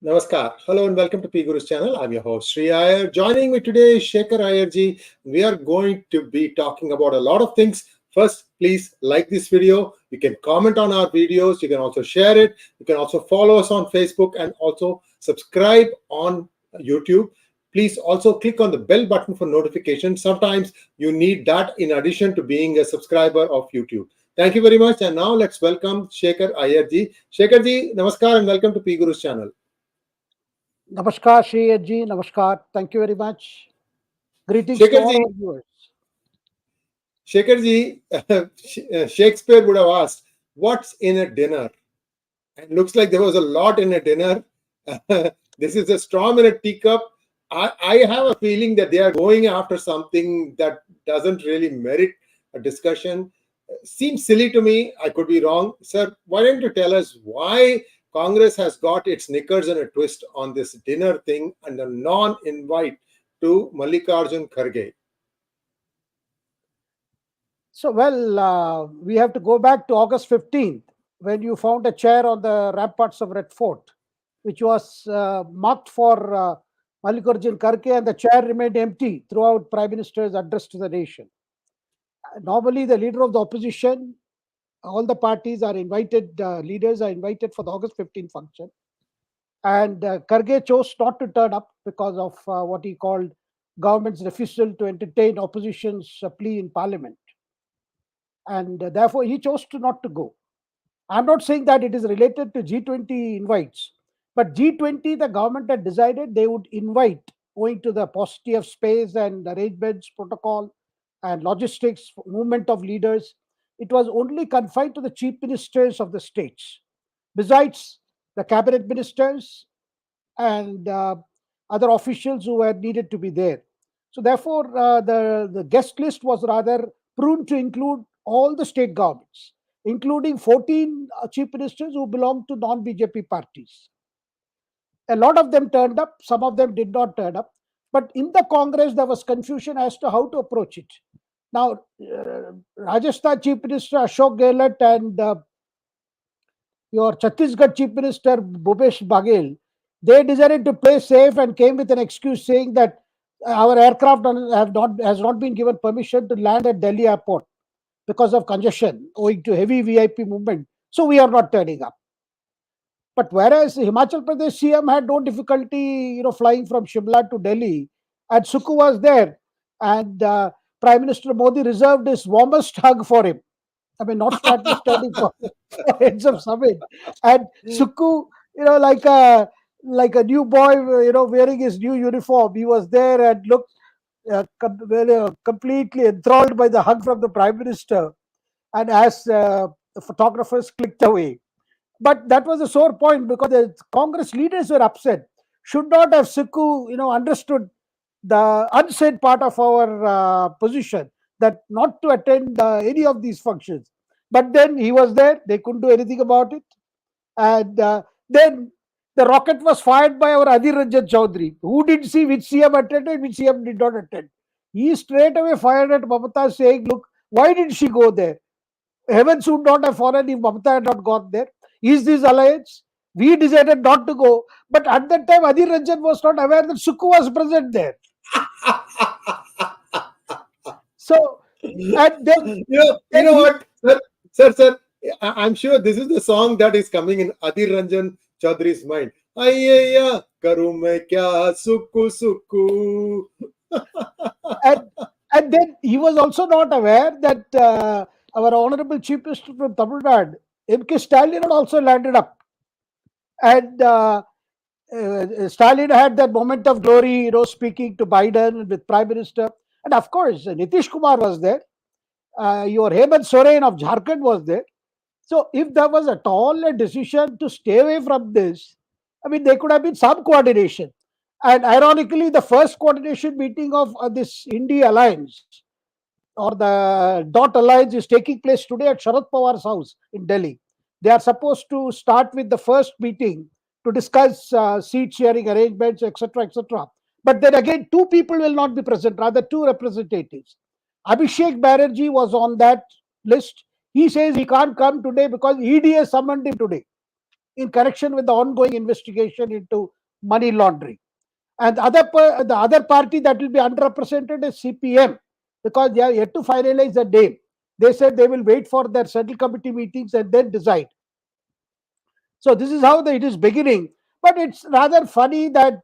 Namaskar. Hello and welcome to 𝗼𝗽𝗲 channel. I'm your host Sree Iyer. Joining me today is Shekhar Iyer ji. We are going to be talking about a lot of things. First, please like this video. You can comment on our videos. You can also share it. You can also follow us on Facebook and also subscribe on YouTube. Please also click on the bell button for notifications. Sometimes you need that in addition to being a subscriber of YouTube. Thank you very much. And now let's welcome Shekhar Iyer ji. Shekhar ji, namaskar and welcome to 𝗼𝗽𝗲 channel. Namaskar, Sree Iyer ji. Namaskar. Thank you very much. Greetings Shekhar to all ji, our viewers. Shekhar ji, Shakespeare would have asked, "What's in a dinner?" And looks like there was a lot in a dinner. This is a storm in a teacup. I have a feeling that they are going after something that doesn't really merit a discussion. Seems silly to me. I could be wrong. Sir, why don't you tell us why Congress has got its knickers in a twist on this dinner thing and a non-invite to Mallikarjun Kharge? So, we have to go back to August 15th when you found a chair on the ramparts of Red Fort, which was marked for Mallikarjun Kharge, and the chair remained empty throughout Prime Minister's address to the nation. Normally, the leader of the opposition, all the parties are invited, leaders are invited for the August 15th function. And Kharge chose not to turn up because of what he called government's refusal to entertain opposition's plea in parliament. And therefore, he chose not to go. I'm not saying that it is related to G20 invites, but G20, the government had decided they would invite, owing to the paucity of space and arrangements, protocol, and logistics, movement of leaders. It was only confined to the chief ministers of the states. Besides the cabinet ministers and other officials who were needed to be there. So therefore, the guest list was rather prone to include all the state governments, including 14 chief ministers who belonged to non-BJP parties. A lot of them turned up, some of them did not turn up. But in the Congress, there was confusion as to how to approach it. Now, Rajasthan Chief Minister Ashok Gehlot and your Chhattisgarh Chief Minister Bhupesh Baghel, they decided to play safe and came with an excuse saying that our aircraft has not been given permission to land at Delhi airport because of congestion owing to heavy VIP movement. So we are not turning up. But whereas Himachal Pradesh CM had no difficulty, flying from Shimla to Delhi, and Sukhu was there, and Prime Minister Modi reserved his warmest hug for him. I mean, not standing for heads of summit. And Sukhu, like a new boy, wearing his new uniform, he was there and looked completely enthralled by the hug from the Prime Minister. And as the photographers clicked away. But that was a sore point because the Congress leaders were upset. Should not have Sukhu, understood the unsaid part of our position, that not to attend any of these functions. But then he was there. They couldn't do anything about it. And then the rocket was fired by our Adhir Ranjan Chaudhary, who didn't see which CM attended, which CM did not attend. He straight away fired at Mamata saying, look, why did she go there? Heavens would not have fallen if Mamata had not gone there. Is this alliance? We decided not to go. But at that time, Adhir Ranjan was not aware that Sukhu was present there. So, and then... You know what, sir, I'm sure this is the song that is coming in Adhir Ranjan Chaudhary's mind. Ayya, karu main kya, Sukhu, Sukhu. And then he was also not aware that our honorable chief minister from Tamil Nadu, M.K. Stalin, had also landed up. And Stalin had that moment of glory, speaking to Biden with Prime Minister. And of course, Nitish Kumar was there. Your Hemant Soren of Jharkhand was there. So if there was at all a decision to stay away from this, I mean, there could have been some coordination. And ironically, the first coordination meeting of this India alliance or the DOT alliance is taking place today at Sharad Pawar's house in Delhi. They are supposed to start with the first meeting to discuss seat sharing arrangements, etc., etc. But then again, two people will not be present, rather two representatives. Abhishek Banerjee was on that list. He says he can't come today because ED has summoned him today. in connection with the ongoing investigation into money laundering. And the other party that will be underrepresented is CPM, because they are yet to finalize the name. They said they will wait for their central committee meetings and then decide. So this is how it is beginning. But it's rather funny that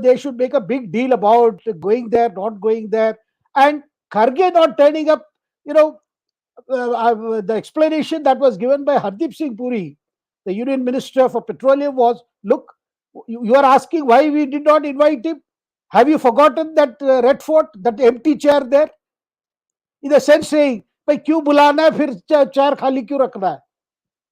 they should make a big deal about going there, not going there, and Kharge not turning up. The explanation that was given by Hardeep Singh Puri, the Union Minister for Petroleum, was, look, you are asking why we did not invite him. Have you forgotten that Red Fort, that empty chair there? In the sense saying, "Bhai, kyun bulana hai, fir chair khali kyun rakhna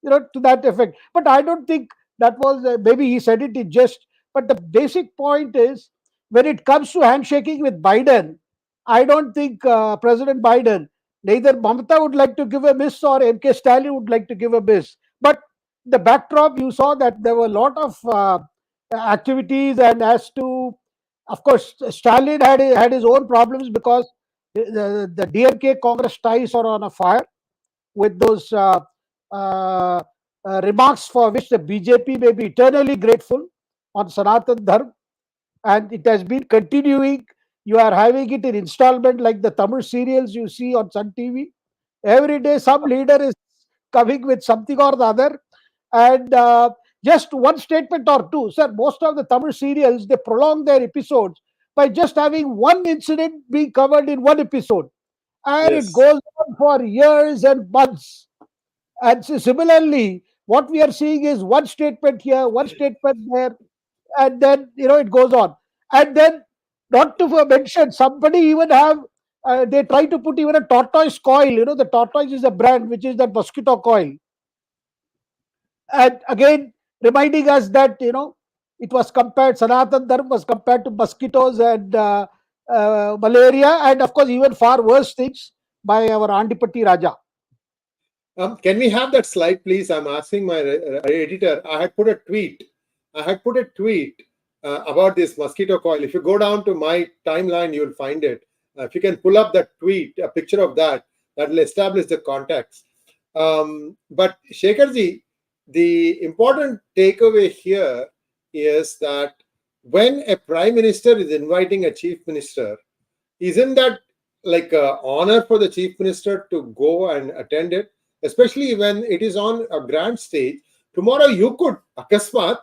hai?" To that effect. But I don't think that was, maybe he said it in jest. But the basic point is, when it comes to handshaking with Biden, I don't think President Biden, neither Mamata would like to give a miss or MK Stalin would like to give a miss. But the backdrop, you saw that there were a lot of activities, and as to, of course, Stalin had his own problems because the DMK Congress ties are on a fire with those remarks for which the BJP may be eternally grateful on Sanatan Dharma, and it has been continuing. You are having it in installment like the Tamil serials you see on Sun TV. Every day some leader is coming with something or the other, and just one statement or two. Sir, most of the Tamil serials, they prolong their episodes by just having one incident being covered in one episode, and it Yes. goes on for years and months. And so similarly, what we are seeing is one statement here, one statement there, and then it goes on. And then, not to mention, somebody even have they try to put even a tortoise coil. The tortoise is a brand which is that mosquito coil, and again reminding us that it was compared. Sanatan Dharma was compared to mosquitoes and malaria, and of course even far worse things by our Andipati Raja. Can we have that slide, please? I'm asking my editor. I had put a tweet about this mosquito coil. If you go down to my timeline, you'll find it. If you can pull up that tweet, a picture of that will establish the context. But Shekharji, the important takeaway here is that when a prime minister is inviting a chief minister, isn't that like an honor for the chief minister to go and attend it? Especially when it is on a grand stage. Tomorrow you could, akasmat,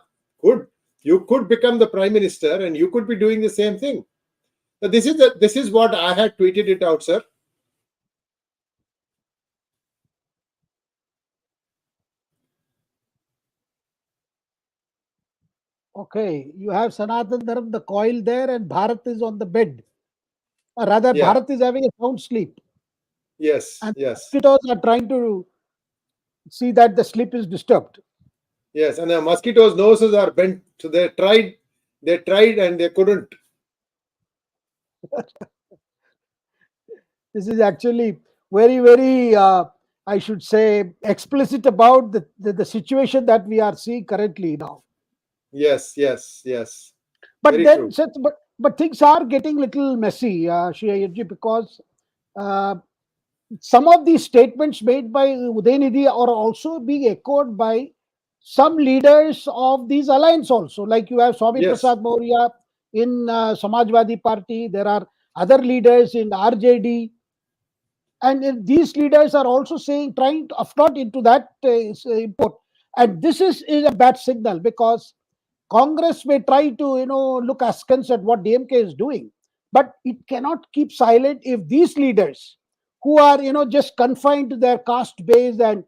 you could become the prime minister and you could be doing the same thing. So this is what I had tweeted it out, sir. Okay, you have Sanatan Dharma, the coil there, and Bharat is on the bed. Or rather, Yeah. Bharat is having a sound sleep. Yes, And yes. mosquitoes are trying to see that the sleep is disturbed. Yes, and the mosquitoes' noses are bent. So they tried and they couldn't. This is actually very, very, I should say, explicit about the situation that we are seeing currently now. Yes, yes, yes. But Very then, true. but things are getting little messy, Sree Iyerji, because some of these statements made by Udayanidhi are also being echoed by some leaders of these alliance also. Like you have Swami Yes. Prasad Maurya in Samajwadi Party. There are other leaders in RJD. And these leaders are also saying, trying to not into that import. And this is a bad signal, because Congress may try to look askance at what DMK is doing, but it cannot keep silent if these leaders, who are just confined to their caste base and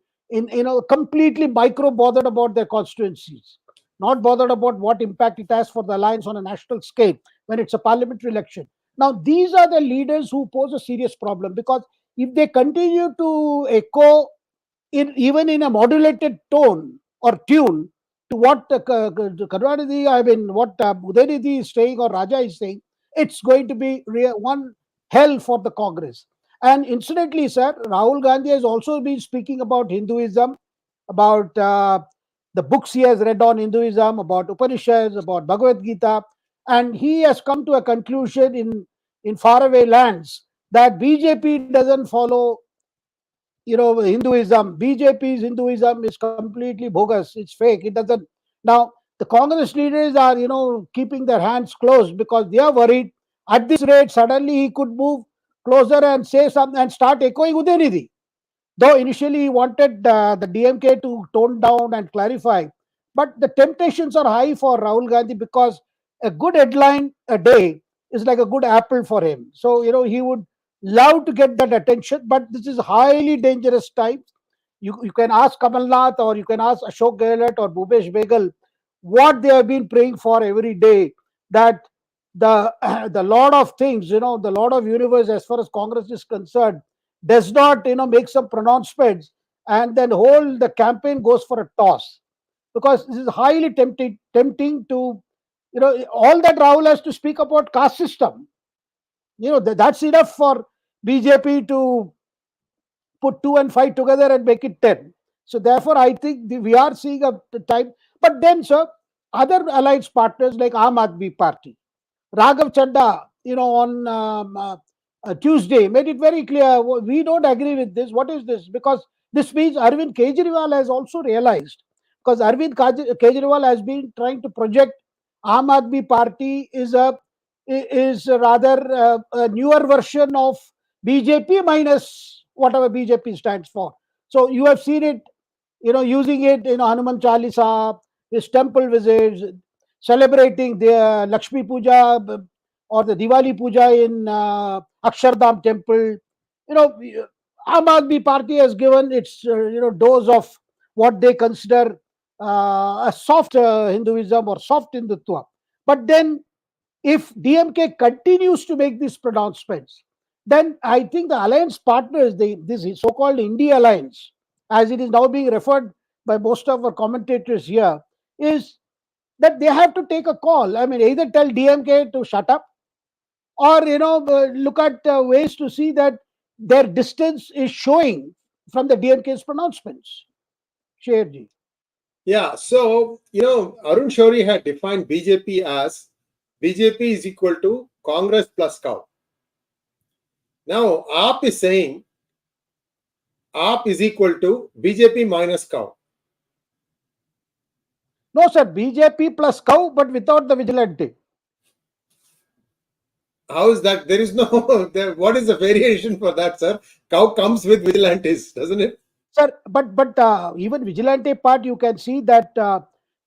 completely micro bothered about their constituencies, not bothered about what impact it has for the alliance on a national scale when it's a parliamentary election. Now these are the leaders who pose a serious problem, because if they continue to echo even in a modulated tone or tune to what Karnataka, what Udayanidhi is saying or Raja is saying, it's going to be one hell for the Congress. And incidentally, sir, Rahul Gandhi has also been speaking about Hinduism, about the books he has read on Hinduism, about Upanishads, about Bhagavad Gita, and he has come to a conclusion in faraway lands that BJP doesn't follow Hinduism. BJP's Hinduism is completely bogus. It's fake. It doesn't. Now, the Congress leaders are, keeping their hands closed because they are worried. At this rate, suddenly he could move closer and say something and start echoing Udayanidhi. Though initially he wanted the DMK to tone down and clarify, but the temptations are high for Rahul Gandhi because a good headline a day is like a good apple for him. So he would love to get that attention, but this is highly dangerous time. You can ask Kamal Nath or you can ask Ashok Gehlot or Bhupesh Bagal what they have been praying for every day, that the the Lord of things, the Lord of universe, as far as Congress is concerned, does not make some pronouncements, and then whole the campaign goes for a toss, because this is highly tempting to all that Rahul has to speak about caste system. That's enough for BJP to put 2 and 5 together and make it 10. So therefore, I think we are seeing a time. But then, sir, other alliance partners like Aam Aadmi Party, Raghav Chadda, on Tuesday, made it very clear, we don't agree with this. What is this? Because this means Arvind Kejriwal has also realized, because Arvind Kejriwal has been trying to project Aam Aadmi Party is rather a newer version of BJP minus whatever BJP stands for. So you have seen it, using it in Hanuman Chalisa, his temple visits, celebrating the Lakshmi Puja or the Diwali Puja in Akshardham temple. Aam Aadmi Party has given its dose of what they consider a soft Hinduism or soft Hindutva. But then, if DMK continues to make these pronouncements, then I think the alliance partners, this so-called India alliance, as it is now being referred by most of our commentators here, is that they have to take a call. I mean, either tell DMK to shut up, or look at ways to see that their distance is showing from the DMK's pronouncements. Sherji. Yeah, so Arun Shourie had defined BJP as BJP is equal to Congress plus cow. Now AAP is saying AAP is equal to BJP minus cow. No, sir, BJP plus cow, but without the vigilante. How is that? There is no. What is the variation for that, sir? Cow comes with vigilantes, doesn't it? Sir, but even vigilante part, you can see that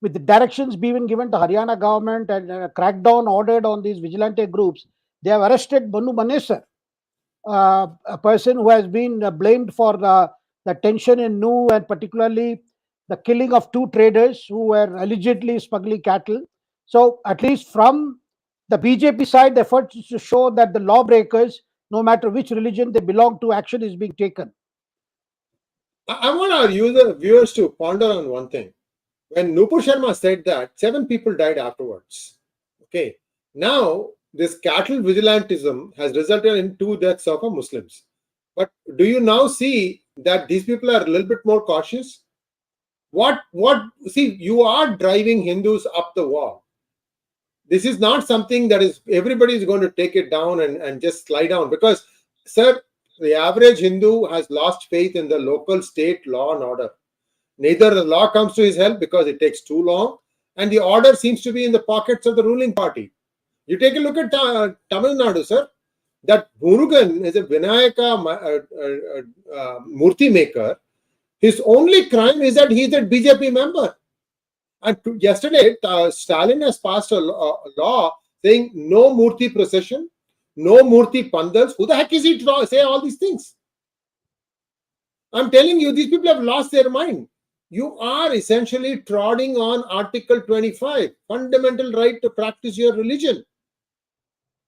with the directions being given to Haryana government and crackdown ordered on these vigilante groups, they have arrested Banu Manesar, a person who has been blamed for the tension in Nu, and particularly the killing of 2 traders who were allegedly smuggling cattle. So at least from the BJP side, the effort is to show that the lawbreakers, no matter which religion they belong to, action is being taken. I want our viewers to ponder on one thing. When Nupur Sharma said that, 7 people died afterwards. Okay. Now, this cattle vigilantism has resulted in 2 deaths of Muslims. But do you now see that these people are a little bit more cautious? See, you are driving Hindus up the wall. This is not something that is everybody is going to take it down and just slide down, because, sir, the average Hindu has lost faith in the local state law and order. Neither the law comes to his help because it takes too long, and the order seems to be in the pockets of the ruling party. You take a look at Tamil Nadu, sir. That Murugan is a Vinayaka Murti maker. His only crime is that he is a BJP member. And yesterday, Stalin has passed a law saying no Murti procession, no Murti pandals. Who the heck is he to say all these things? I'm telling you, these people have lost their mind. You are essentially treading on Article 25, fundamental right to practice your religion.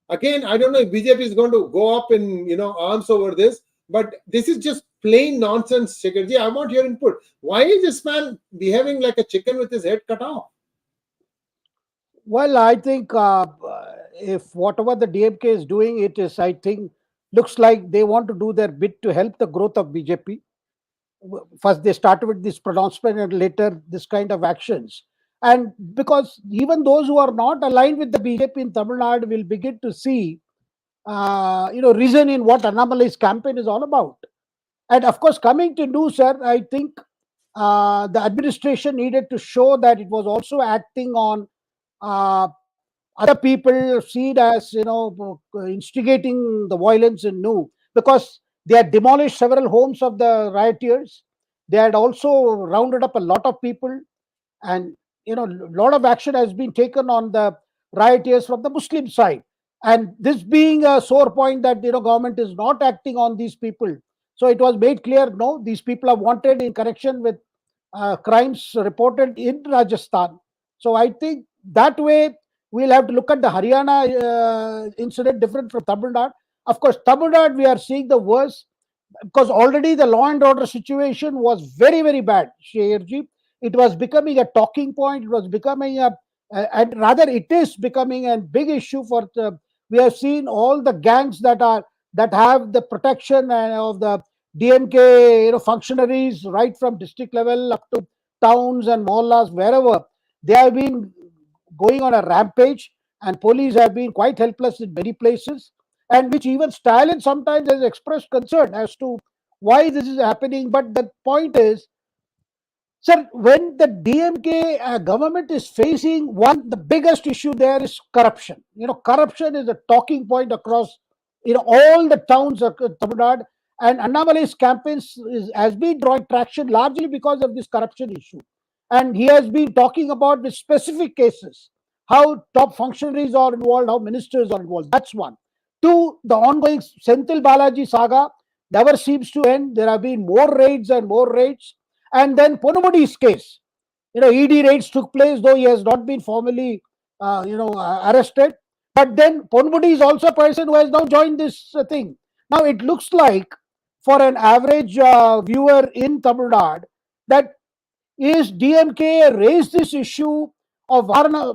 Again, I don't know if BJP is going to go up in arms over this, but this is just plain nonsense, Shekharji. I want your input. Why is this man behaving like a chicken with his head cut off? Well, I think if whatever the DMK is doing, it is, I think, looks like they want to do their bit to help the growth of BJP. First, they started with this pronouncement and later this kind of actions. And because even those who are not aligned with the BJP in Tamil Nadu will begin to see, reason in what Annamalai's campaign is all about. And of course, coming to news, sir, I think the administration needed to show that it was also acting on uh, other people seen as, instigating the violence in Nu, because they had demolished several homes of the rioters. They had also rounded up a lot of people, and a lot of action has been taken on the rioters from the Muslim side. And this being a sore point that government is not acting on these people, so it was made clear, no, these people are wanted in connection with crimes reported in Rajasthan. So I think that way we'll have to look at the Haryana incident different from Tamil Nadu. Of course, Tamil Nadu we are seeing the worst, because already the law and order situation was very, very bad, Shreyarji. It was becoming a talking point. It was becoming and rather it is becoming a big issue for we have seen all the gangs that have the protection of the DMK, functionaries, right from district level up to towns and mohallas, wherever they have been going on a rampage, and police have been quite helpless in many places, and which even Stalin sometimes has expressed concern as to why this is happening. But the point is, sir, when the DMK government is facing the biggest issue there is corruption. Corruption is a talking point across all the towns of Tamil Nadu, and Annamalai's campaigns has been drawing traction largely because of this corruption issue. And he has been talking about the specific cases, how top functionaries are involved, how ministers are involved. That's one. Two, the ongoing Senthil Balaji saga never seems to end. There have been more raids and more raids. And then Ponumadi's case, ED raids took place, though he has not been formally, arrested. But then Ponumadi is also a person who has now joined this thing. Now it looks like, for an average viewer in Tamil Nadu, that is DMK raised this issue of Varna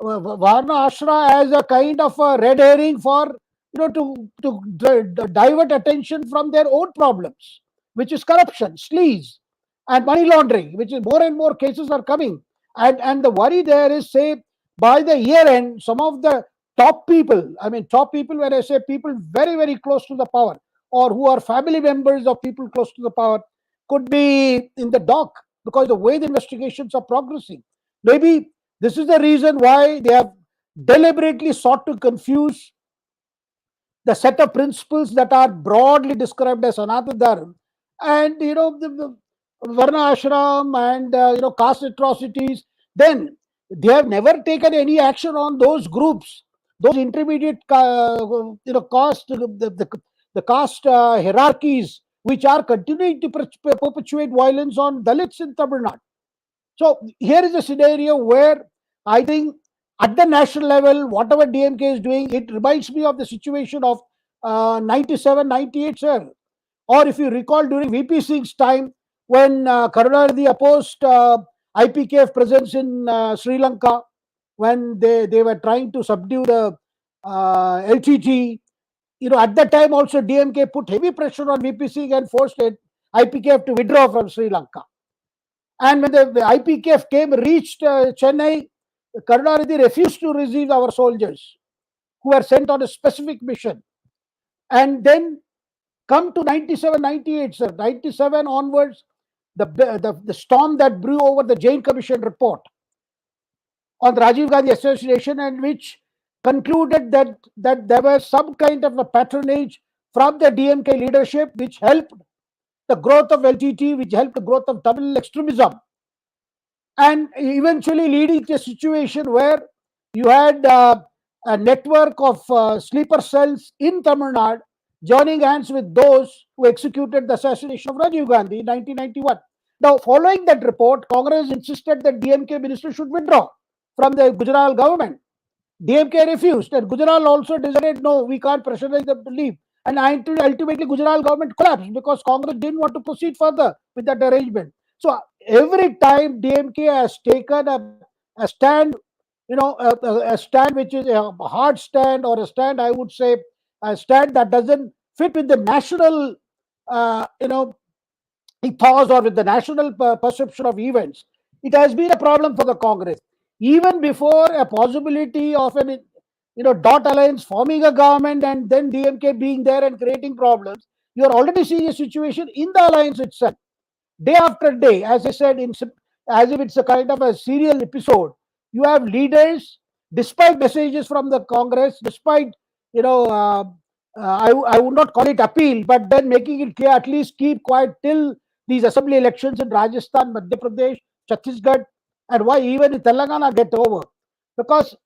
Ashra as a kind of a red herring for to divert attention from their own problems, which is corruption, sleaze, and money laundering, which is more and more cases are coming. And the worry there is, say, by the year end, some of the top people, I mean top people when I say people very, very close to the power, or who are family members of people close to the power, could be in the dock because the way the investigations are progressing. Maybe this is the reason why they have deliberately sought to confuse the set of principles that are broadly described as Sanatan Dharma and the Varna Ashram and caste atrocities. Then they have never taken any action on those groups, those intermediate caste, the caste hierarchies, which are continuing to perpetuate violence on Dalits in Tamil Nadu. So here is a scenario where I think at the national level, whatever DMK is doing, it reminds me of the situation of 97, 98, sir. Or if you recall during VP Singh's time, when Karnataka opposed IPKF presence in Sri Lanka, when they were trying to subdue the LTT, at that time also DMK put heavy pressure on VP Singh and forced IPKF to withdraw from Sri Lanka. And when the IPKF reached Chennai, Karunanidhi refused to receive our soldiers who were sent on a specific mission. And then come to 97, 98, sir. 97 onwards, the storm that brew over the Jain Commission report on the Rajiv Gandhi assassination, and which concluded that there was some kind of a patronage from the DMK leadership, which helped the growth of LTT, which helped the growth of Tamil extremism, and eventually leading to a situation where you had a network of sleeper cells in Tamil Nadu joining hands with those who executed the assassination of Rajiv Gandhi in 1991. Now, following that report, Congress insisted that DMK minister should withdraw from the Gujarat government. DMK refused, and Gujarat also decided, no, we can't pressurize them to leave. And ultimately, Gujarat government collapsed because Congress didn't want to proceed further with that arrangement. So every time DMK has taken a stand, a stand which is a hard stand, or a stand, I would say, a stand that doesn't fit with the national, ethos or with the national perception of events, it has been a problem for the Congress. Even before a possibility of dot alliance forming a government and then DMK being there and creating problems, you are already seeing a situation in the alliance itself. Day after day, as I said, as if it's a kind of a serial episode, you have leaders, despite messages from the Congress, despite, I would not call it appeal, but then making it clear, at least keep quiet till these assembly elections in Rajasthan, Madhya Pradesh, Chhattisgarh, and why even in Telangana get over. Because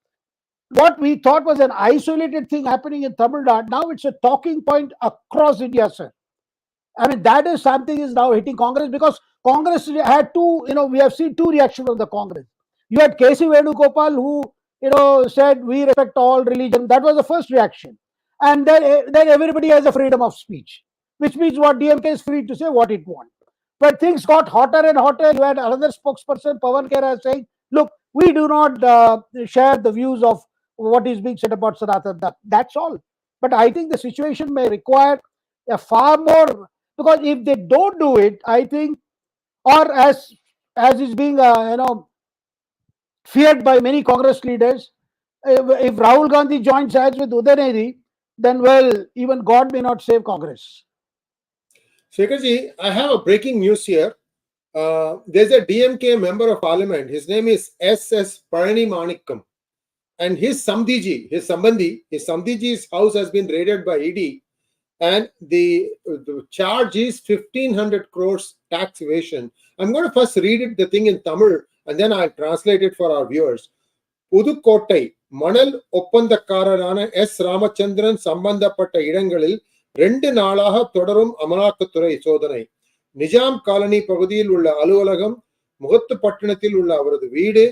what we thought was an isolated thing happening in Tamil Nadu, now it's a talking point across India, sir. I mean, that is something is now hitting Congress, because Congress had two, we have seen two reactions of the Congress. You had K.C. Venugopal, who, said we respect all religion. That was the first reaction. And then everybody has a freedom of speech, which means what DMK is free to say what it wants. But things got hotter and hotter. You had another spokesperson, Pawan Khera, saying, look, we do not share the views of what is being said about Sanatan Dharma. That's all. But I think the situation may require a far more, because if they don't do it, I think, or as is being feared by many Congress leaders, if Rahul Gandhi joins hands with Udayanidhi, then well, even God may not save Congress. Shekharji, I have a breaking news here. There's a DMK member of parliament. His name is S.S. Palani Manikkam. And his Sambandhi's house has been raided by ED. And the charge is 1,500 crores tax evasion. I'm going to first read the thing in Tamil, and then I'll translate it for our viewers. Pudukottai, Manal Oppandakararana S. Ramachandran Sambandhapatta Idangaliல் 2 நாளாக தொடரும் அமலாக்கத்துறை சோதனை. Nizam colony பகுதியில் உள்ள அலுவலகம், முகத்துப்பட்டினத்தில் உள்ள அவரது வீடு,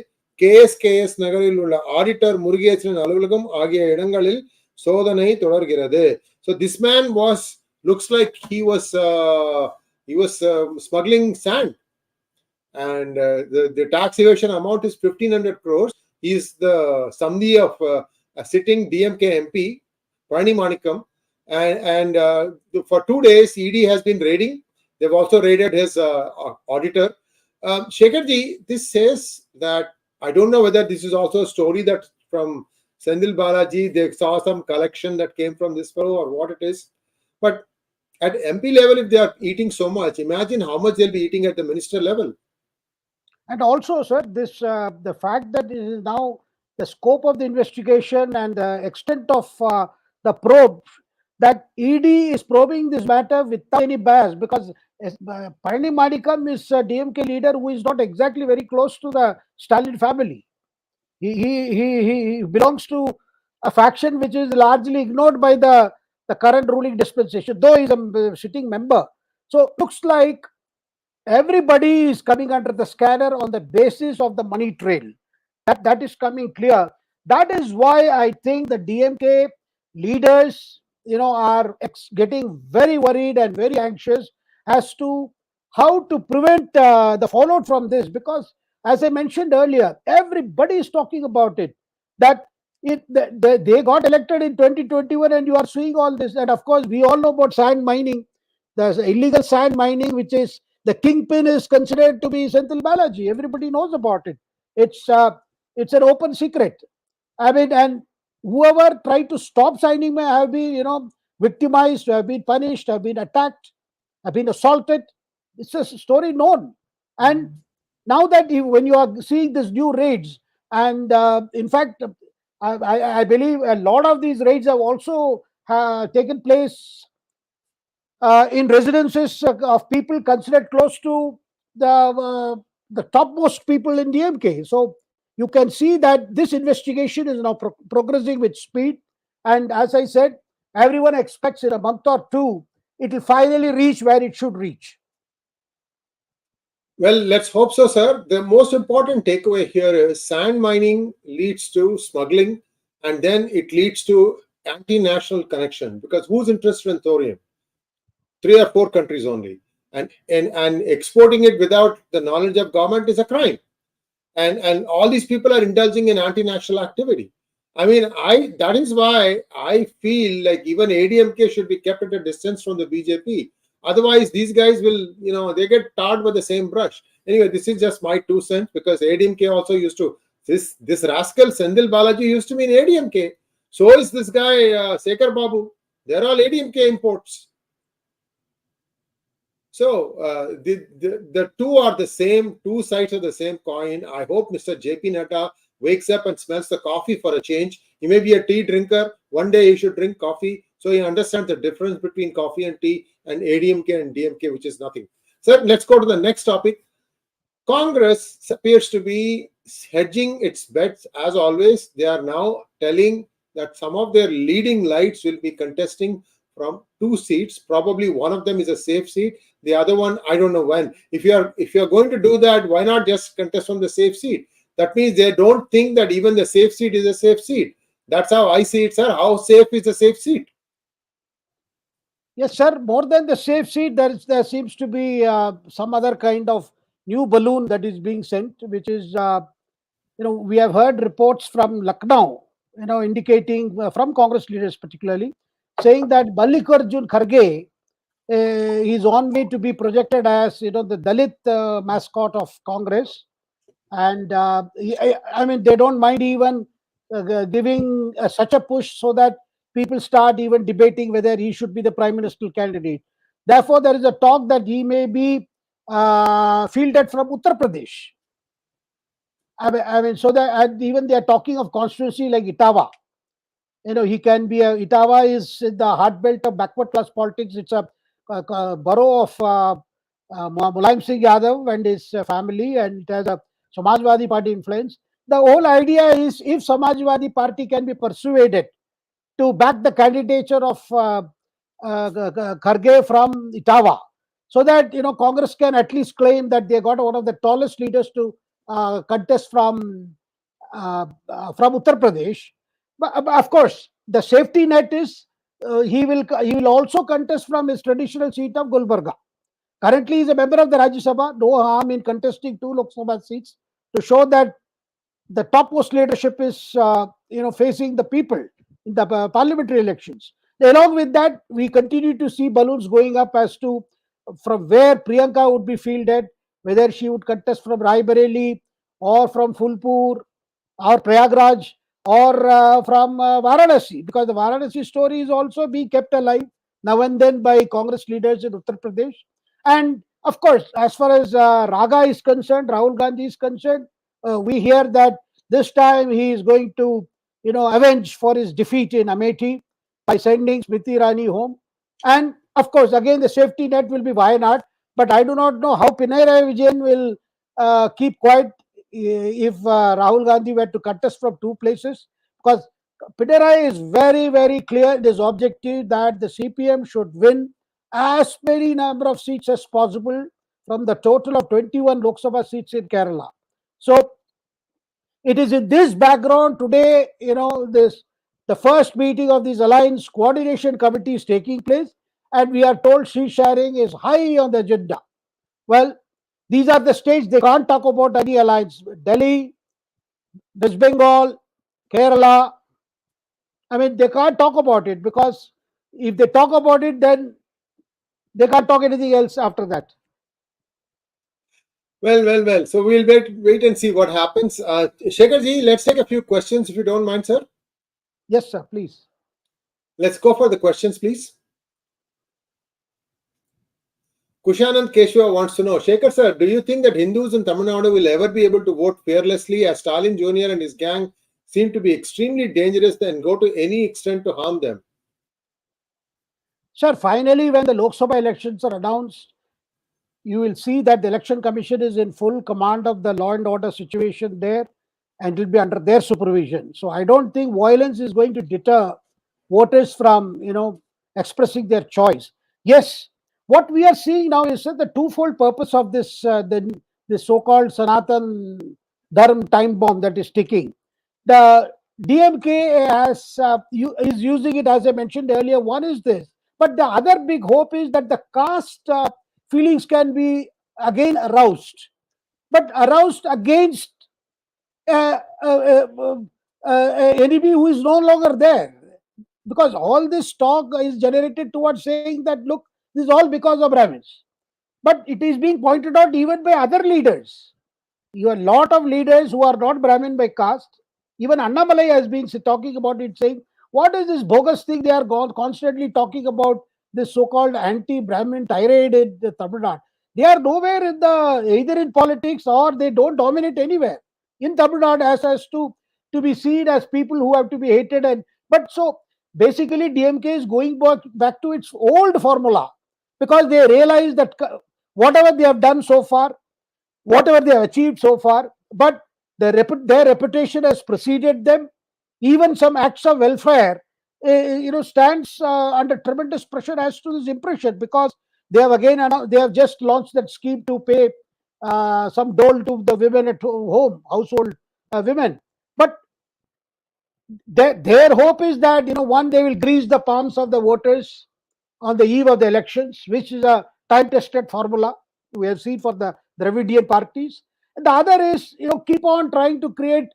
KSKS நகரில் உள்ள ஆடிட்டர் முருகேசனின் அலுவலகம் ஆகிய இடங்களில் சோதனை தொடர்கிறது. So this man looks like he was smuggling sand, and the tax evasion amount is 1,500 crores. He is the Samdi of a sitting DMK MP, Palani Manikkam, and for 2 days ED has been raiding. They've also raided his auditor. Shekharji, this says that, I don't know whether this is also a story that from Sendil Balaji, they saw some collection that came from this fellow or what it is. But at MP level, if they are eating so much, imagine how much they'll be eating at the minister level. And also, sir, this the fact that it is now the scope of the investigation and the extent of the probe, that ED is probing this matter without any bias, because Palani Manikkam is a DMK leader who is not exactly very close to the Stalin family. He belongs to a faction which is largely ignored by the current ruling dispensation, though he's a sitting member. So looks like everybody is coming under the scanner on the basis of the money trail. That is coming clear. That is why I think the DMK leaders, are getting very worried and very anxious as to how to prevent the fallout from this, because as I mentioned earlier, everybody is talking about it, that they got elected in 2021 and you are seeing all this. And of course, we all know about sand mining. There's illegal sand mining, which is the kingpin is considered to be Senthil Balaji. Everybody knows about it. It's an open secret. I mean, and whoever tried to stop signing may have been, victimized, have been punished, have been attacked, have been assaulted. It's a story known. And now that when you are seeing these new raids, and in fact, I believe a lot of these raids have also taken place in residences of people considered close to the topmost people in DMK. So you can see that this investigation is now progressing with speed. And as I said, everyone expects in a month or two, it will finally reach where it should reach. Well, let's hope so, sir. The most important takeaway here is sand mining leads to smuggling, and then it leads to anti-national connection, because who's interested in thorium? 3 or 4 countries only. And exporting it without the knowledge of government is a crime. And all these people are indulging in anti-national activity. I mean, that is why I feel like even ADMK should be kept at a distance from the BJP. Otherwise, these guys will, they get tarred with the same brush. Anyway, this is just my 2 cents, because ADMK also used to, this rascal Sendil Balaji used to be in ADMK. So is this guy, Shekhar Babu. They're all ADMK imports. So the two are the same, two sides of the same coin. I hope Mr. JP Nadda wakes up and smells the coffee for a change. He may be a tea drinker. One day he should drink coffee, so he understands the difference between coffee and tea, and ADMK and DMK, which is nothing. So let's go to the next topic. Congress appears to be hedging its bets as always. They are now telling that some of their leading lights will be contesting from two seats. Probably one of them is a safe seat. The other one, I don't know when. If you're going to do that, why not just contest from the safe seat? That means they don't think that even the safe seat is a safe seat. That's how I see it, sir. How safe is a safe seat? Yes, sir. More than the safe seat, there seems to be some other kind of new balloon that is being sent, which is, we have heard reports from Lucknow, indicating from Congress leaders particularly, saying that Mallikarjun Kharge is on way to be projected as, the Dalit mascot of Congress. And I mean, they don't mind even giving such a push so that people start even debating whether he should be the prime ministerial candidate. Therefore, there is a talk that he may be fielded from Uttar Pradesh. I mean, so that, and even they are talking of constituency like Etawah. He can be Etawah is in the heartbelt of backward class politics. It's a borough of Mulayam Singh Yadav and his family, and it has a Samajwadi Party influence. The whole idea is, if Samajwadi Party can be persuaded to back the candidature of Kharge from Etawah, so that Congress can at least claim that they got one of the tallest leaders to contest from Uttar Pradesh. But of course, the safety net is he will also contest from his traditional seat of Gulbarga. Currently, he is a member of the Rajya Sabha. No harm in contesting two Lok Sabha seats to show that the topmost leadership is facing the people in the parliamentary elections. Along with that, we continue to see balloons going up as to from where Priyanka would be fielded, whether she would contest from Raebareli or from Phulpur or Prayagraj or from Varanasi, because the Varanasi story is also being kept alive now and then by Congress leaders in Uttar Pradesh. And of course, as far as RaGa is concerned, Rahul Gandhi is concerned, we hear that this time he is going to, avenge for his defeat in Amethi by sending Smriti Irani home. And of course, again, the safety net will be Wayanad. But I do not know how Pinarayi Vijayan will keep quiet if Rahul Gandhi were to contest from two places, because Pinarayi is very, very clear in his objective that the CPM should win as many number of seats as possible from the total of 21 Lok Sabha seats in Kerala. So it is in this background today, the first meeting of this alliance coordination committee is taking place, and we are told seat sharing is high on the agenda. Well, these are the states they can't talk about any alliance. Delhi, West Bengal, Kerala. I mean, they can't talk about it, because if they talk about it, then they can't talk anything else after that. Well. So we'll wait and see what happens. Shekhar ji, let's take a few questions if you don't mind, sir. Yes, sir, please. Let's go for the questions, please. Kushanand Keshwa wants to know, Shekhar sir, do you think that Hindus in Tamil Nadu will ever be able to vote fearlessly, as Stalin Jr. and his gang seem to be extremely dangerous and go to any extent to harm them? Sir, finally, when the Lok Sabha elections are announced, you will see that the Election Commission is in full command of the law and order situation there, and it will be under their supervision. So I don't think violence is going to deter voters from, expressing their choice. Yes, what we are seeing now is the twofold purpose of this so-called Sanatan Dharma time bomb that is ticking. The DMK is using it, as I mentioned earlier. One is this, but the other big hope is that the caste feelings can be again aroused, but aroused against enemy who is no longer there, because all this talk is generated towards saying that, look, this is all because of Brahmins. But it is being pointed out even by other leaders. You have a lot of leaders who are not Brahmin by caste. Even Annamalai has been talking about it, saying, what is this bogus thing they are constantly talking about this so-called anti-Brahmin tirade in the Tamil Nadu. They are nowhere in either in politics, or they don't dominate anywhere in Tamil Nadu as to be seen as people who have to be hated. But so basically DMK is going back to its old formula, because they realize that whatever they have done so far, whatever they have achieved so far, but their reputation has preceded them. Even some acts of welfare, stands under tremendous pressure as to this impression, because they have just launched that scheme to pay some dole to the women at home, household women. But their hope is that, one, they will grease the palms of the voters on the eve of the elections, which is a time-tested formula we have seen for the Dravidian parties. And the other is, keep on trying to create,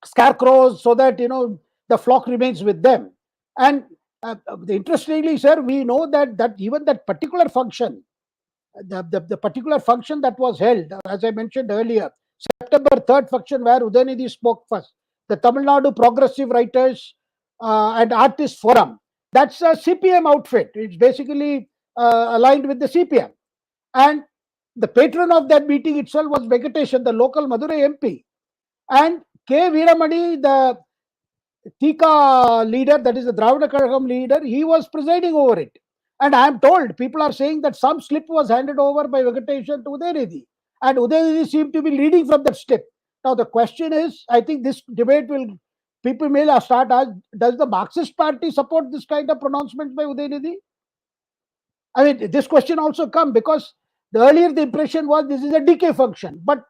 scarecrows, so that the flock remains with them. And interestingly, sir, we know that even that particular function, the particular function that was held, as I mentioned earlier, September 3rd function, where Udayanidhi spoke first, the Tamil Nadu Progressive Writers and Artists Forum, that's a CPM outfit. It's basically aligned with the CPM. And the patron of that meeting itself was Venkateshan, the local Madurai MP. And K. Veeramani, the Tika leader, that is the Dravida Kazhagam leader, he was presiding over it. And I am told, people are saying that some slip was handed over by Venkateshan to Udayanidhi, and Udayanidhi seemed to be leading from that slip. Now the question is, I think this debate people may start as, does the Marxist party support this kind of pronouncements by Udayanidhi? I mean, this question also comes because earlier the impression was this is a decay function, but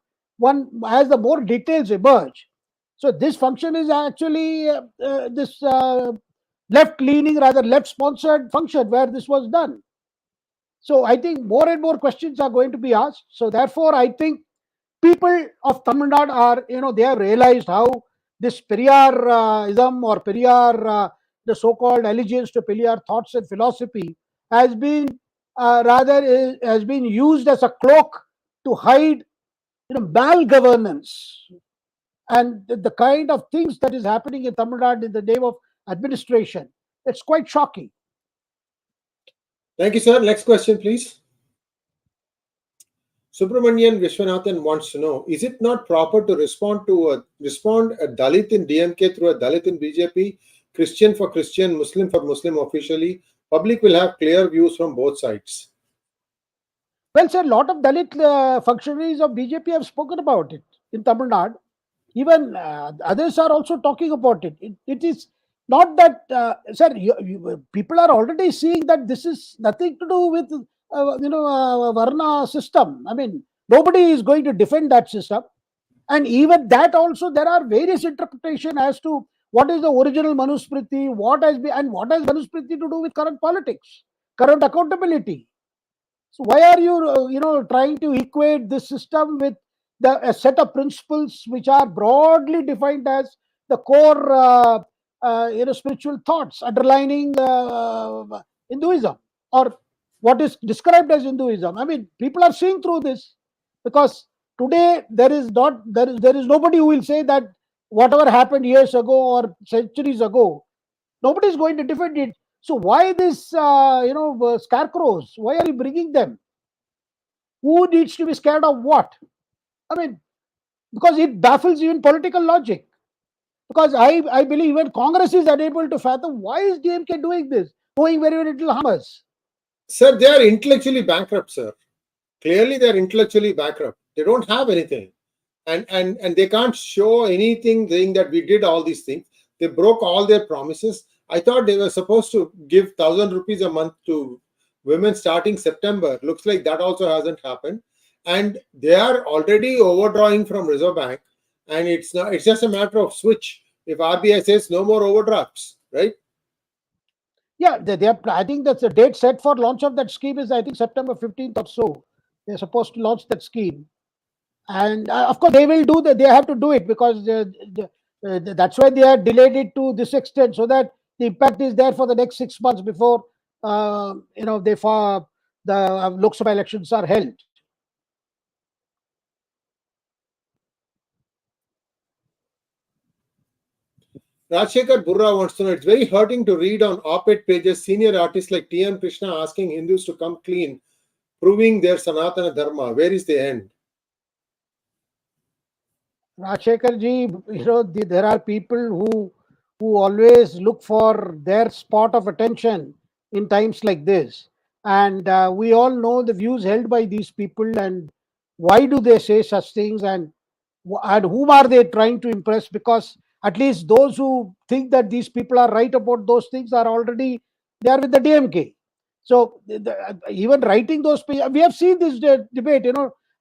as the more details emerge, so this function is actually this left-leaning, rather left-sponsored function where this was done. So I think more and more questions are going to be asked. So therefore, I think people of Tamil Nadu are, they have realized how this Periyarism or Periyar, the so-called allegiance to Periyar thoughts and philosophy, has been has been used as a cloak to hide, malgovernance and the kind of things that is happening in Tamil Nadu in the name of administration. It's quite shocking. Thank you, sir. Next question, please. Subramanian Vishwanathan wants to know, is it not proper to respond a Dalit in DMK through a Dalit in BJP, Christian for Christian, Muslim for Muslim officially? Public will have clear views from both sides. Well, sir, a lot of Dalit functionaries of BJP have spoken about it in Tamil Nadu. Even others are also talking about it. It is not that, sir, people are already seeing that this is nothing to do with, Varna system. I mean, nobody is going to defend that system. And even that also, there are various interpretations as to what is the original Manusmriti, what has Manusmriti to do with current politics, current accountability. So why are you, trying to equate this system with a set of principles which are broadly defined as the core, spiritual thoughts underlining Hinduism, or what is described as Hinduism? I mean, people are seeing through this, because today there is nobody who will say that whatever happened years ago or centuries ago, nobody is going to defend it. So why this, scarecrows? Why are you bringing them? Who needs to be scared of what? I mean, because it baffles even political logic. Because I believe even Congress is unable to fathom why is DMK doing this, knowing very little harm us. Sir, they are intellectually bankrupt, sir. Clearly, they are intellectually bankrupt. They don't have anything. And they can't show anything saying that we did all these things. They broke all their promises. I thought they were supposed to give 1,000 rupees a month to women starting September. Looks like that also hasn't happened. And they are already overdrawing from Reserve Bank. And it's just a matter of switch. If RBI says no more overdrafts, right? Yeah, I think that's the date set for launch of that scheme is, I think, September 15th or so. They're supposed to launch that scheme. And of course, they will do that. They have to do it because that's why they have delayed it to this extent, so that the impact is there for the next 6 months before the Lok Sabha elections are held. Rajshekhar Burra wants to know, it's very hurting to read on op-ed pages senior artists like T.M. Krishna asking Hindus to come clean, proving their Sanatana Dharma. Where is the end? Rajshekhar ji, there are people who always look for their spot of attention in times like this. And we all know the views held by these people and why do they say such things, and whom are they trying to impress, because at least those who think that these people are right about those things are already, they are with the DMK. So even writing those, we have seen this debate,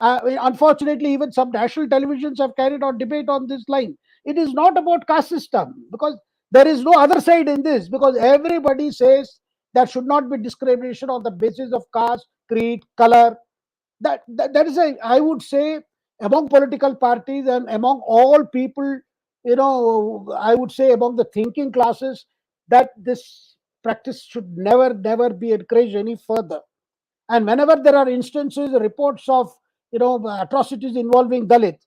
unfortunately even some national televisions have carried on debate on this line. It is not about caste system, because there is no other side in this, because everybody says there should not be discrimination on the basis of caste, creed, color. That is a, I would say, among political parties and among all people, I would say among the thinking classes, that this practice should never be encouraged any further. And whenever there are instances, reports of atrocities involving Dalit,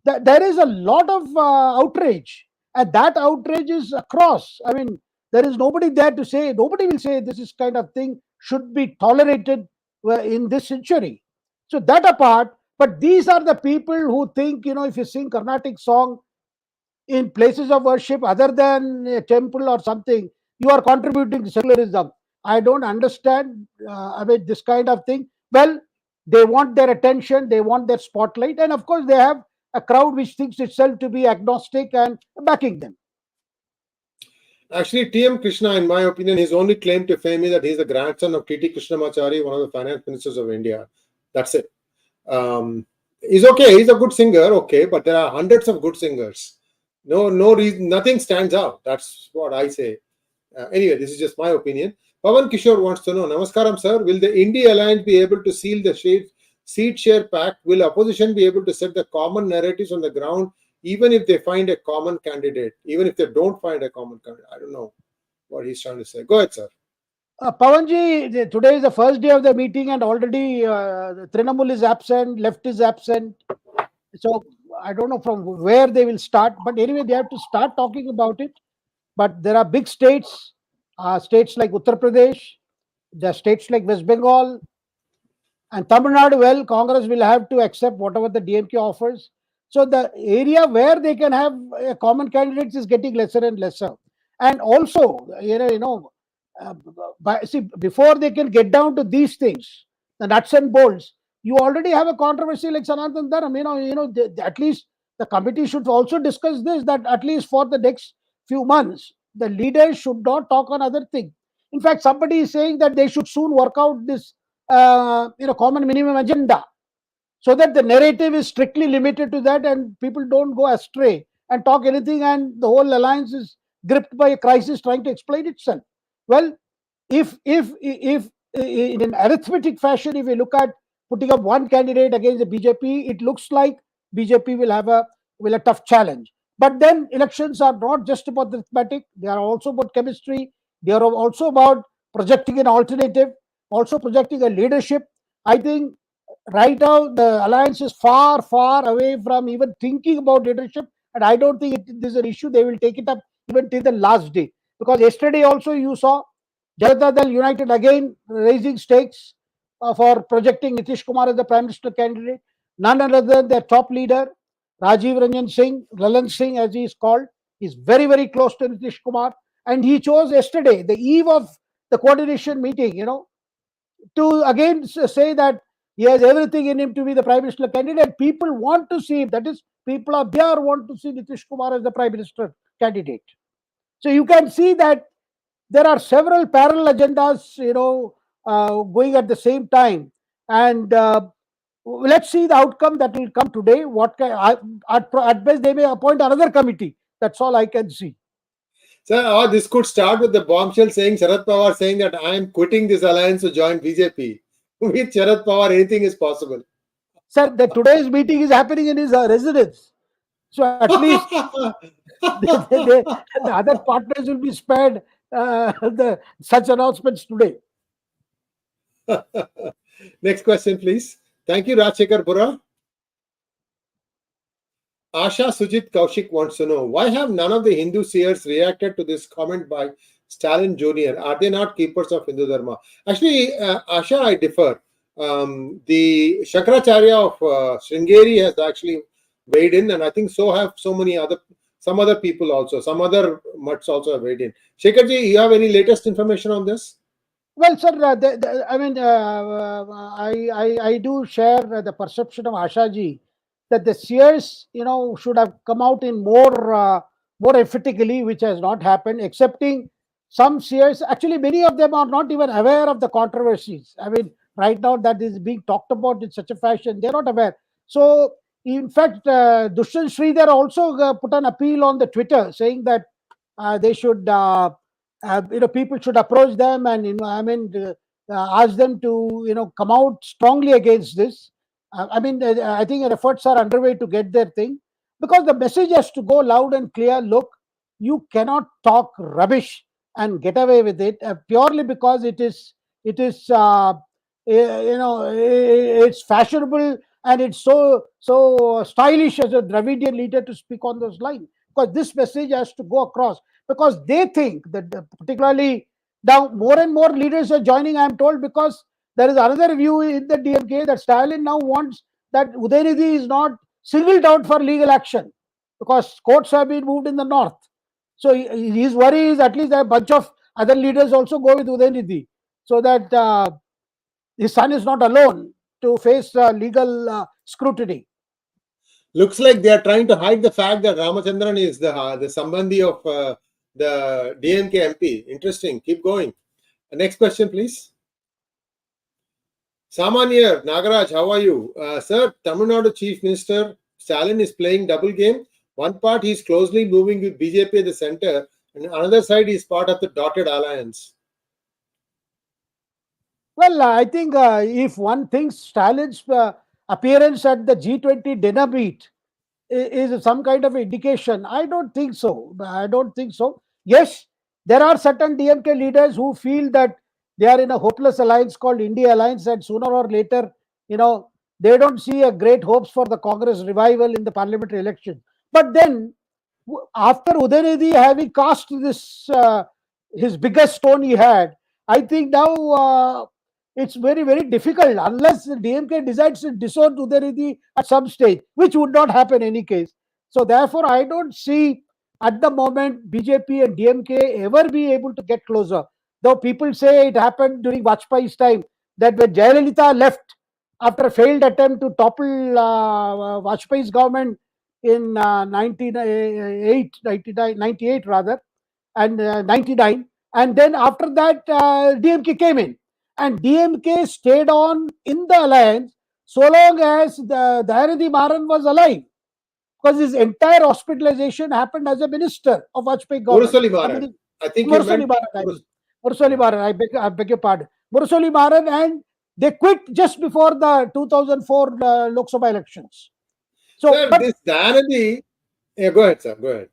there is a lot of outrage, and that outrage is across. I mean, there is nobody there to say, nobody will say this is kind of thing should be tolerated in this century. So that apart, but these are the people who think, if you sing Carnatic song in places of worship other than a temple or something, you are contributing to secularism. I don't understand. I mean, this kind of thing. Well, they want their attention, they want their spotlight, and of course, they have a crowd which thinks itself to be agnostic and backing them. Actually, T.M. Krishna, in my opinion, his only claim to fame is that he's the grandson of T.T. Krishnamachari, one of the finance ministers of India. That's it. He's okay. He's a good singer, okay, but there are hundreds of good singers. No reason, nothing stands out. That's what I say. Anyway, this is just my opinion. Pavan Kishore wants to know, Namaskaram, sir. Will the Indie Alliance be able to seal the seat share pact? Will opposition be able to set the common narratives on the ground, even if they find a common candidate, even if they don't find a common candidate? I don't know what he's trying to say. Go ahead, sir. Pavanji, today is the first day of the meeting, and already Trinamool is absent, left is absent. So I don't know from where they will start, but anyway, they have to start talking about it. But there are big states, states like Uttar Pradesh, there are states like West Bengal, and Tamil Nadu. Well, Congress will have to accept whatever the DMK offers. So the area where they can have common candidates is getting lesser and lesser. And also, see, before they can get down to these things, the nuts and bolts, you already have a controversy like Sanatan Dharma. At least the committee should also discuss this, that at least for the next few months, the leaders should not talk on other things. In fact, somebody is saying that they should soon work out this common minimum agenda, so that the narrative is strictly limited to that and people don't go astray and talk anything, and the whole alliance is gripped by a crisis trying to explain itself. Well, if in an arithmetic fashion, if we look at putting up one candidate against the BJP, it looks like BJP will have a tough challenge. But then elections are not just about arithmetic, they are also about chemistry, they are also about projecting an alternative, also projecting a leadership. I think right now the alliance is far away from even thinking about leadership, and I don't think it is an issue they will take it up even till the last day, because yesterday also you saw Janata Dal United again raising stakes for projecting Nitish Kumar as the Prime Minister candidate. None other than their top leader, Rajiv Ranjan Singh, Lalan Singh as he is called, is very close to Nitish Kumar, and he chose yesterday, the eve of the coordination meeting, to again say that he has everything in him to be the Prime Minister candidate. People want to see him. That is, people of Bihar want to see Nitish Kumar as the Prime Minister candidate. So you can see that there are several parallel agendas, going at the same time. And let's see the outcome that will come today. At best, they may appoint another committee. That's all I can see. Sir, this could start with the bombshell saying Sharad Pawar saying that I am quitting this alliance to join BJP. With Sharad Pawar, anything is possible. Sir, today's meeting is happening in his residence. So at least the other partners will be spared such announcements today. Next question, please. Thank you, Rajshekhar Burra. Asha Sujit Kaushik wants to know, why have none of the Hindu seers reacted to this comment by Stalin Jr.? Are they not keepers of Hindu Dharma? Actually, Asha, I differ. The Shankaracharya of Sringeri has actually weighed in, and I think so have some other people also. Some other mutts also have weighed in. Shekharji, you have any latest information on this? Well, sir, I mean, I do share the perception of Ashaji that the seers, should have come out in more emphatically, which has not happened, excepting some seers. Actually, many of them are not even aware of the controversies. I mean, right now that is being talked about in such a fashion, they're not aware. So, in fact, 𝙒𝙗𝙤 Sridhar also put an appeal on the Twitter saying that they should. People should approach them and ask them to come out strongly against this. I think efforts are underway to get their thing, because the message has to go loud and clear. Look, you cannot talk rubbish and get away with it purely because it is it's fashionable and it's so stylish as a Dravidian leader to speak on those lines, because this message has to go across, because they think that particularly now more and more leaders are joining, I am told, because there is another view in the DMK that Stalin now wants that Udayανidhi is not singled out for legal action because courts have been moved in the north. So his worry is at least a bunch of other leaders also go with Udayανidhi, so that his son is not alone to face legal scrutiny. Looks like they are trying to hide the fact that Ramachandran is the Sambandhi of the DMK MP. Interesting. Keep going. Next question, please. Samanya Nagaraj, how are you? Sir, Tamil Nadu Chief Minister Stalin is playing double game. One part, he is closely moving with BJP at the center, and another side, he is part of the dotted alliance. Well, I think if one thinks Stalin's appearance at the G20 dinner meet is some kind of indication, I don't think so. I don't think so. Yes, there are certain DMK leaders who feel that they are in a hopeless alliance called India Alliance, and sooner or later, they don't see a great hopes for the Congress revival in the parliamentary election. But then, after Udhyanaidhi having cast this his biggest stone he had, I think now it's very, very difficult unless the DMK decides to disown Udhyanaidhi at some stage, which would not happen in any case. So therefore, I don't see at the moment BJP and DMK ever be able to get closer. Though people say it happened during Vajpayee's time, that when Jayalalitha left after a failed attempt to topple Vajpayee's government in 98 rather, and 99, and then after that DMK came in, and DMK stayed on in the alliance so long as the 𝙒𝙗𝙗 Maran was alive, because his entire hospitalization happened as a minister of Vajpayee government. Murasoli Maran. I think you meant Murasoli Maran. I beg your pardon. Murasoli Maran, and they quit just before the 2004 Lok Sabha elections. So, sir, this 𝙤𝙗𝙗, go ahead, sir. Go ahead.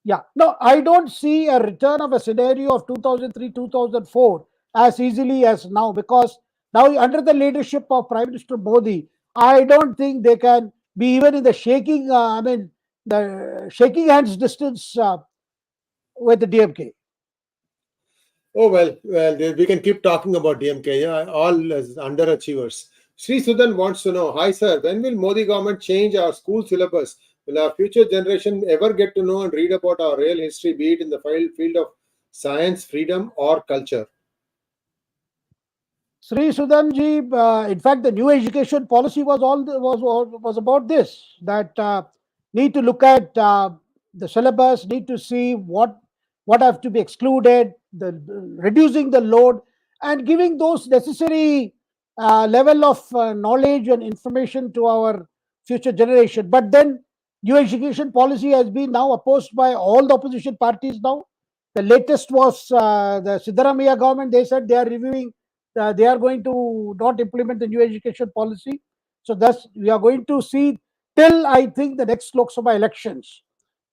Yeah, no, I don't see a return of a scenario of 2003, 2004 as easily as now, because now under the leadership of Prime Minister Modi, I don't think they can be even in the shaking, the shaking hands distance with the DMK. Oh, well, we can keep talking about DMK, yeah, all as underachievers. Sri Sudan wants to know, hi sir, when will Modi government change our school syllabus? Will our future generation ever get to know and read about our real history, be it in the field of science, freedom, or culture? Sri Sudanji, in fact, the new education policy was about this, that need to look at the syllabus, need to see what have to be excluded, reducing the load, and giving those necessary level of knowledge and information to our future generation. But then, new education policy has been now opposed by all the opposition parties now. The latest was the 𝙒𝙗𝙗 government. They said they are reviewing, they are going to not implement the new education policy. So thus, we are going to see till, I think, the next Lok Sabha elections.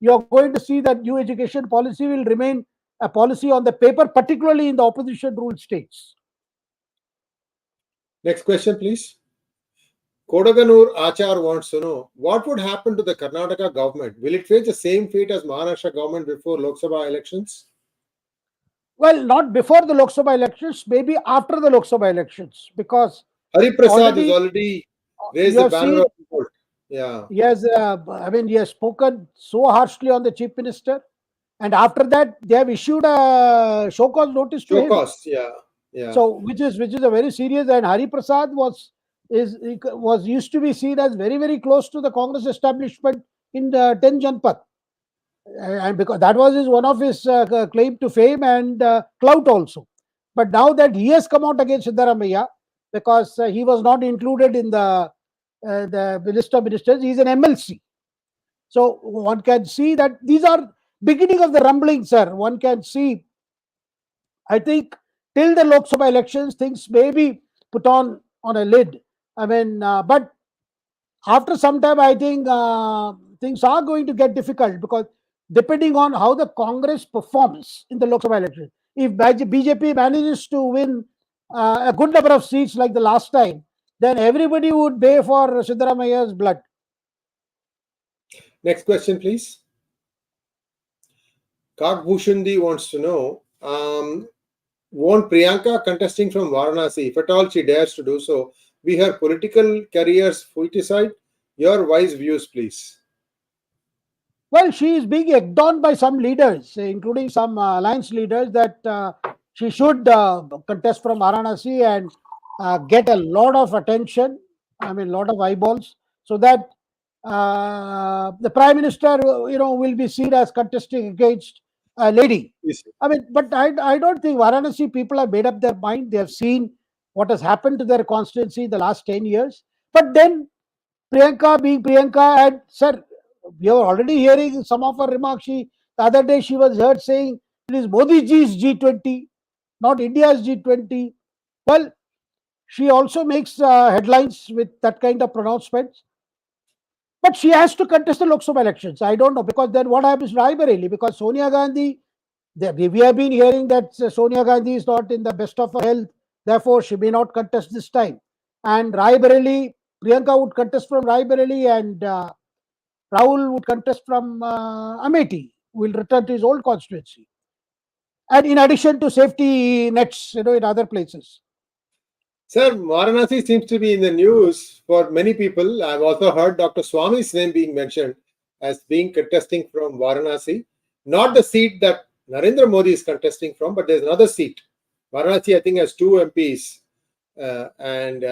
You are going to see that new education policy will remain a policy on the paper, particularly in the opposition ruled states. Next question, please. Kodaganur Achar wants to know, what would happen to the Karnataka government? Will it face the same fate as Maharashtra government before Lok Sabha elections? Well, not before the Lok Sabha elections, maybe after the Lok Sabha elections, because Hari Prasad has already already raised you the have banner seen of revolt. Yeah. he has, he has spoken so harshly on the chief minister, and after that they have issued a show cause notice to Show him. cause. Yeah. Yeah. So, which is a very serious. And Hari Prasad was used to be seen as very close to the Congress establishment in the 10 Janpath, and because that was one of his claim to fame and clout also. But now that he has come out against Siddaramaiah because he was not included in the list of ministers, he is an MLC. So one can see that these are beginning of the rumblings, sir. One can see, I think, till the Lok Sabha elections, things may be put on a lid. But after some time, I think things are going to get difficult, because depending on how the Congress performs in the Lok Sabha election, if BJP manages to win a good number of seats like the last time, then everybody would pay for Siddaramaiah's blood. Next question, please. Kagbhushundi wants to know, won't Priyanka contesting from Varanasi, if at all she dares to do so, be her political career's aside? Your wise views, please. Well, she is being egged on by some leaders, including some alliance leaders, that she should contest from Varanasi and get a lot of attention, a lot of eyeballs, so that the Prime Minister, will be seen as contesting against a lady. Yes. But I don't think Varanasi people have made up their mind. They have seen what has happened to their constituency the last 10 years. But then Priyanka being Priyanka, and sir, we are already hearing some of her remarks. The other day she was heard saying it is Modi ji's G20, not India's G20. Well, she also makes headlines with that kind of pronouncements. But she has to contest the Lok Sabha elections. I don't know, because then what happens to Raebareli? Because Sonia Gandhi, we have been hearing that Sonia Gandhi is not in the best of her health, therefore she may not contest this time. And Raebareli, Priyanka would contest from Raebareli, and Rahul would contest from Amethi, who will return to his old constituency. And in addition to safety nets, in other places. Sir, Varanasi seems to be in the news for many people. I've also heard Dr. Swami's name being mentioned as being contesting from Varanasi. Not the seat that Narendra Modi is contesting from, but there's another seat. Varanasi, I think, has 2 MPs. And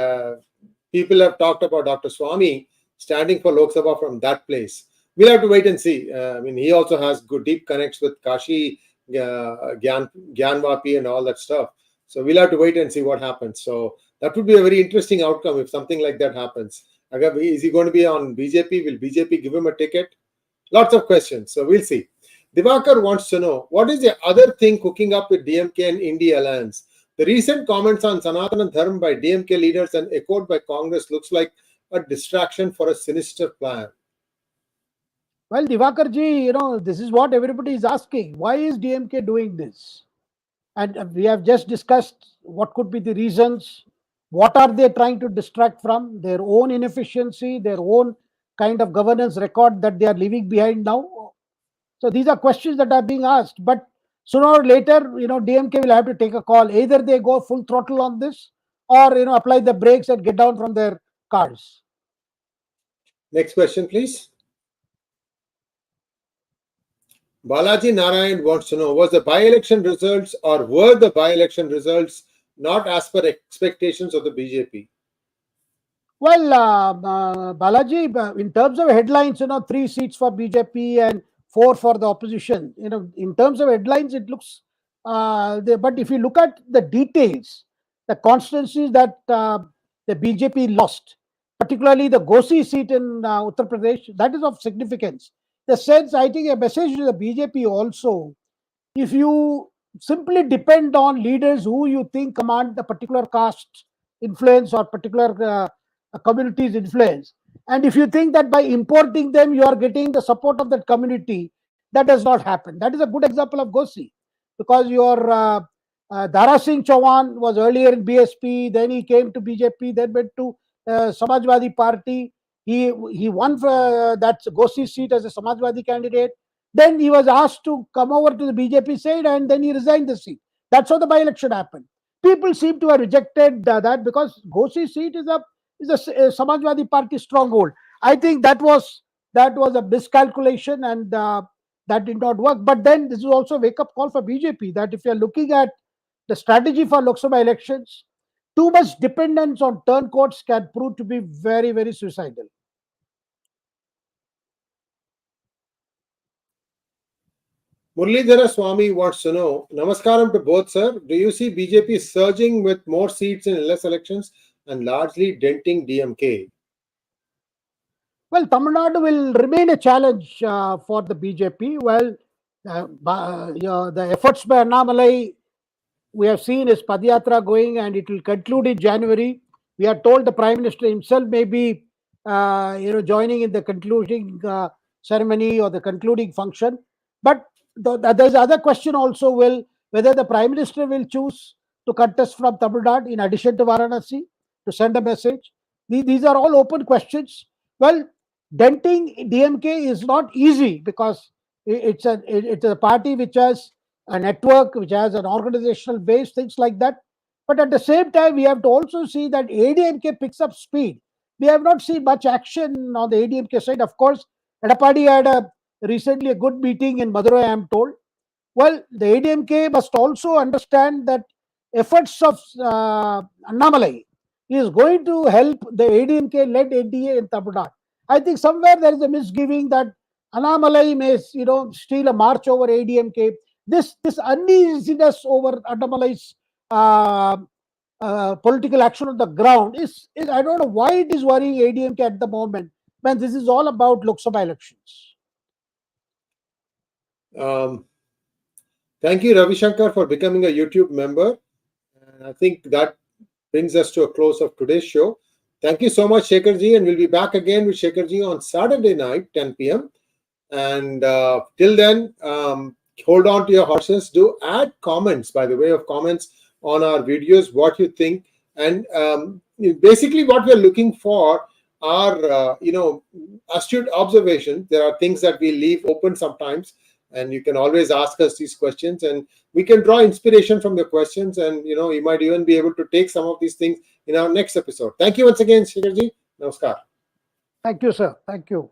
people have talked about Dr. Swami standing for Lok Sabha from that place. We'll have to wait and see. He also has good, deep connects with Kashi, Gyanvapi and all that stuff. So we'll have to wait and see what happens. So that would be a very interesting outcome if something like that happens. Is he going to be on BJP? Will BJP give him a ticket? Lots of questions. So we'll see. Divakar wants to know, what is the other thing cooking up with DMK and India alliance? The recent comments on Sanatan Dharma by DMK leaders and echoed by Congress looks like a distraction for a sinister plan. Well, Divakar ji, this is what everybody is asking. Why is DMK doing this? And we have just discussed what could be the reasons. What are they trying to distract from? Their own inefficiency, their own kind of governance record that they are leaving behind now. So these are questions that are being asked. But sooner or later, DMK will have to take a call. Either they go full throttle on this, or apply the brakes and get down from their cars. Next question, please. Balaji Narayan wants to know, was the by-election results, or were the by-election results not as per expectations of the BJP? Well, Balaji, in terms of headlines, 3 seats for BJP and 4 for the opposition. In terms of headlines, it looks. But if you look at the details, the constituencies that the BJP lost, particularly the Ghosi seat in Uttar Pradesh, that is of significance. The sense, I think, a message to the BJP also: if you simply depend on leaders who you think command the particular caste influence or particular community's influence, and if you think that by importing them you are getting the support of that community, that does not happen. That is a good example of Ghosi, because your Dara Singh Chauhan was earlier in BSP, then he came to BJP, then went to Samajwadi Party. He won that 𝗏𝗏 seat as a Samajwadi candidate. Then he was asked to come over to the BJP side, and then he resigned the seat. That's how the by-election happened. People seem to have rejected that because 𝗏𝗏 seat is a Samajwadi Party stronghold. I think that was a miscalculation, and that did not work. But then this is also a wake-up call for BJP that if you are looking at the strategy for Lok Sabha elections, too much dependence on turncoats can prove to be very, very suicidal. Muralidhara Swami wants to know, Namaskaram to both, sir. Do you see BJP surging with more seats in less elections and largely denting DMK? Well, Tamil Nadu will remain a challenge for the BJP. Well, the efforts by Annamalai, we have seen his Padayatra going, and it will conclude in January. We are told the Prime Minister himself may be joining in the concluding ceremony or the concluding function. But there's other question also, whether the Prime Minister will choose to contest from Tamil Nadu in addition to Varanasi to send a message. These are all open questions. Well, denting DMK is not easy because it's a party which has a network, which has an organizational base, things like that. But at the same time, we have to also see that ADMK picks up speed. We have not seen much action on the ADMK side. Of course, Edappadi had recently a good meeting in Madurai, I am told. Well, the ADMK must also understand that efforts of Annamalai is going to help the ADMK-led NDA in Tamil Nadu. I think somewhere there is a misgiving that Annamalai may steal a march over ADMK. This uneasiness over Annamalai's political action on the ground is I don't know why it is worrying ADMK at the moment when this is all about Lok Sabha elections. Thank you, Ravi Shankar, for becoming a YouTube member. And I think that brings us to a close of today's show. Thank you so much, Shekhar ji, and we'll be back again with Shekhar ji on Saturday night, 10 p.m. And till then, hold on to your horses. Do add comments, by the way of comments, on our videos, what you think. And basically what we're looking for are, astute observations. There are things that we leave open sometimes, and you can always ask us these questions, and we can draw inspiration from your questions, and you might even be able to take some of these things in our next episode. Thank you once again, Shekhar ji. Namaskar. Thank you, sir. Thank you.